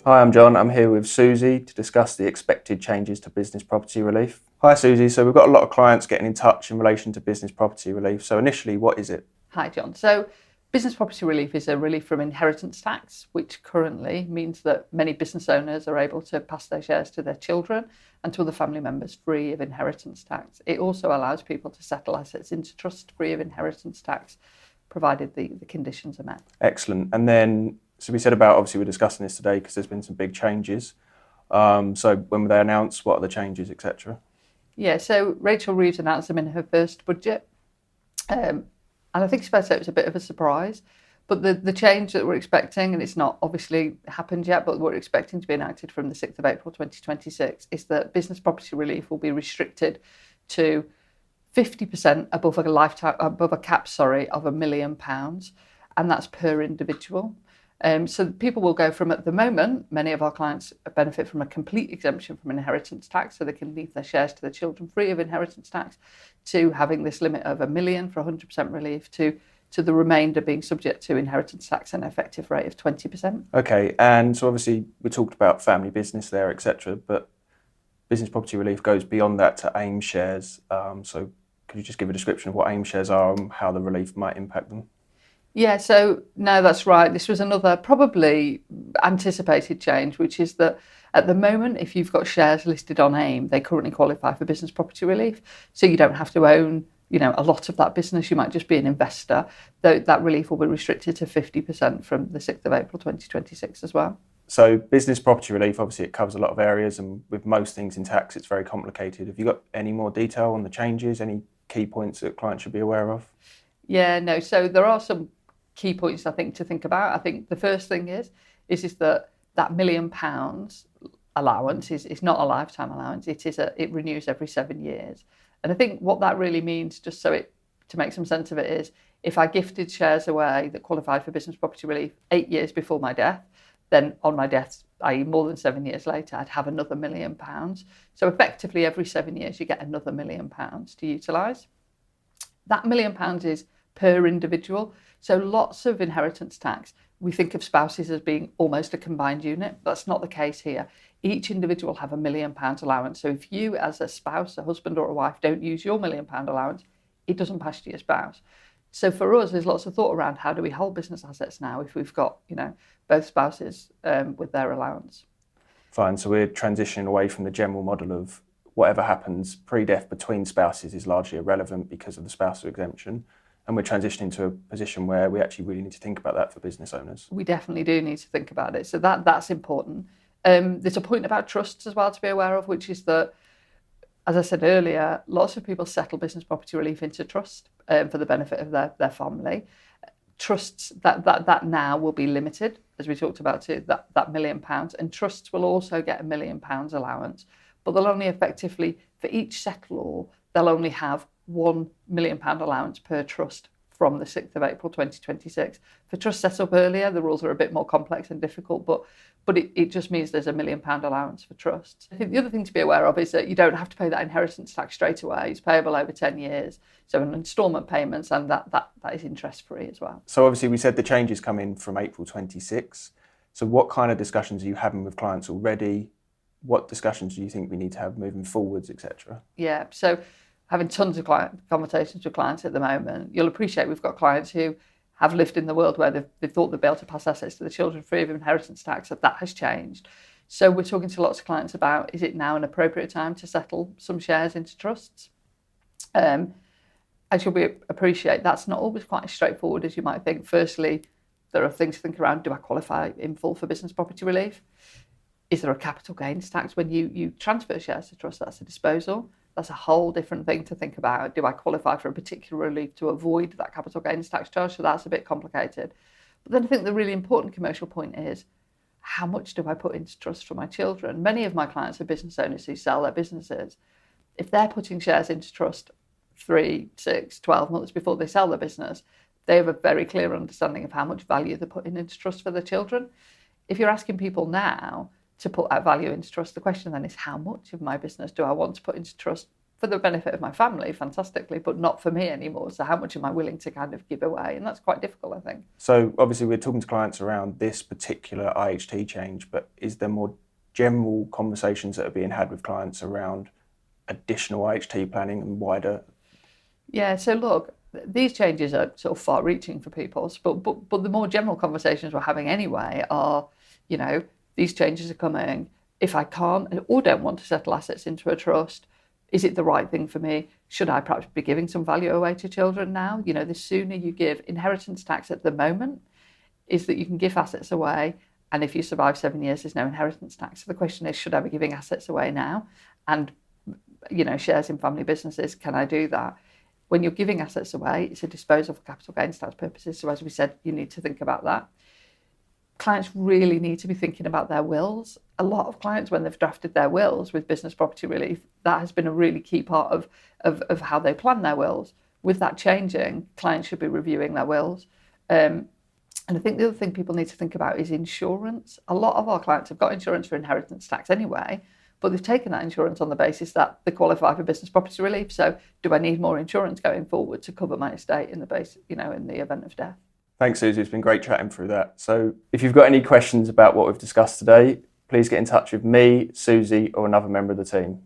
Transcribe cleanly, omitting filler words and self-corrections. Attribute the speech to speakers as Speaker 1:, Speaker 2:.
Speaker 1: Hi, I'm John. I'm here with Susie to discuss the expected changes to business property relief. Hi, Susie. So we've got a lot of clients getting in touch in relation to business property relief. So initially, what is it?
Speaker 2: Hi, John. So, business property relief is a relief from inheritance tax, which currently means that many business owners are able to pass their shares to their children and to other family members free of inheritance tax. It also allows people to settle assets into trust free of inheritance tax, provided the conditions are met.
Speaker 1: Excellent. And then, so we said about, obviously, we're discussing this today because there's been some big changes. So when were they announced? What are the changes, etc.?
Speaker 2: Yeah, so Rachel Reeves announced them in her first budget. And I think it's fair to say it was a bit of a surprise. But the change that we're expecting, and it's not obviously happened yet, but we're expecting to be enacted from the 6th of April 2026, is that business property relief will be restricted to 50% above a cap of £1 million, and that's per individual. So people will go from, at the moment, many of our clients benefit from a complete exemption from inheritance tax, so they can leave their shares to their children free of inheritance tax, to having this limit of £1 million for 100% relief, to the remainder being subject to inheritance tax and an effective rate of 20%.
Speaker 1: Okay, and so obviously we talked about family business there, etc., but business property relief goes beyond that to AIM shares. So could you just give a description of what AIM shares are and how the relief might impact them?
Speaker 2: Yeah, so no, that's right. This was another probably anticipated change, which is that at the moment, if you've got shares listed on AIM, they currently qualify for business property relief. So you don't have to own, a lot of that business. You might just be an investor. Though that relief will be restricted to 50% from the 6th of April 2026 as well.
Speaker 1: So business property relief, obviously it covers a lot of areas, and with most things in tax, it's very complicated. Have you got any more detail on the changes, any key points that clients should be aware of?
Speaker 2: Yeah, no, so there are some key points I think to think about. I think the first thing is that £1 million allowance is not a lifetime allowance. It renews every 7 years. And I think what that really means, just to make some sense of it, is if I gifted shares away that qualified for business property relief 8 years before my death, then on my death, i.e. more than 7 years later, I'd have another £1 million. So effectively every 7 years you get another £1 million to utilise. That £1 million is per individual. So lots of inheritance tax, we think of spouses as being almost a combined unit. That's not the case here. Each individual have a £1 million allowance. So if you as a spouse, a husband or a wife, don't use your £1 million allowance, it doesn't pass to your spouse. So for us, there's lots of thought around how do we hold business assets now if we've got, both spouses with their allowance.
Speaker 1: Fine, so we're transitioning away from the general model of whatever happens pre-death between spouses is largely irrelevant because of the spousal exemption. And we're transitioning to a position where we actually really need to think about that for business owners.
Speaker 2: We definitely do need to think about it. So that's important. There's a point about trusts as well to be aware of, which is that, as I said earlier, lots of people settle business property relief into trust for the benefit of their family. Trusts, that now will be limited, as we talked about, to that £1 million. And trusts will also get £1 million allowance, but they'll only effectively, for each settlor, they'll only have £1 million allowance per trust from the 6th of April 2026. For trusts set up earlier, the rules are a bit more complex and difficult, but it just means there's £1 million allowance for trusts. I think the other thing to be aware of is that you don't have to pay that inheritance tax straight away. It's payable over 10 years. So an instalment payments, and that is interest free as well.
Speaker 1: So obviously we said the changes come in from April 26. So what kind of discussions are you having with clients already? What discussions do you think we need to have moving forwards, etc.?
Speaker 2: Yeah, so having tons of conversations with clients at the moment. You'll appreciate we've got clients who have lived in the world where they've thought they'd be able to pass assets to the children free of inheritance tax. That has changed. So we're talking to lots of clients about, is it now an appropriate time to settle some shares into trusts? As you'll appreciate, that's not always quite as straightforward as you might think. Firstly, there are things to think around. Do I qualify in full for business property relief? Is there a capital gains tax when you transfer shares to trust? That's a disposal. That's a whole different thing to think about. Do I qualify for a particular relief to avoid that capital gains tax charge? So that's a bit complicated. But then I think the really important commercial point is, how much do I put into trust for my children? Many of my clients are business owners who sell their businesses. If they're putting shares into trust 3, 6, 12 months before they sell their business, they have a very clear understanding of how much value they're putting into trust for their children. If you're asking people now to put that value into trust, the question then is, how much of my business do I want to put into trust for for the benefit of my family, fantastically, but not for me anymore. So how much am I willing to kind of give away? And that's quite difficult, I think.
Speaker 1: So obviously we're talking to clients around this particular IHT change, but is there more general conversations that are being had with clients around additional IHT planning and wider?
Speaker 2: Yeah, so look, these changes are sort of far-reaching for people, but the more general conversations we're having anyway are, you know, these changes are coming. If I can't or don't want to settle assets into a trust, is it the right thing for me? Should I perhaps be giving some value away to children now? You know, the sooner you give inheritance tax at the moment is that you can give assets away, and if you survive 7 years, there's no inheritance tax. So the question is, should I be giving assets away now? And, you know, shares in family businesses, can I do that? When you're giving assets away, it's a disposal for capital gains tax purposes. So as we said, you need to think about that. Clients really need to be thinking about their wills. A lot of clients, when they've drafted their wills with business property relief, that has been a really key part of how they plan their wills. With that changing, clients should be reviewing their wills. And I think the other thing people need to think about is insurance. A lot of our clients have got insurance for inheritance tax anyway, but they've taken that insurance on the basis that they qualify for business property relief. So do I need more insurance going forward to cover my estate in the event of death?
Speaker 1: Thanks, Susie. It's been great chatting through that. So if you've got any questions about what we've discussed today, please get in touch with me, Susie, or another member of the team.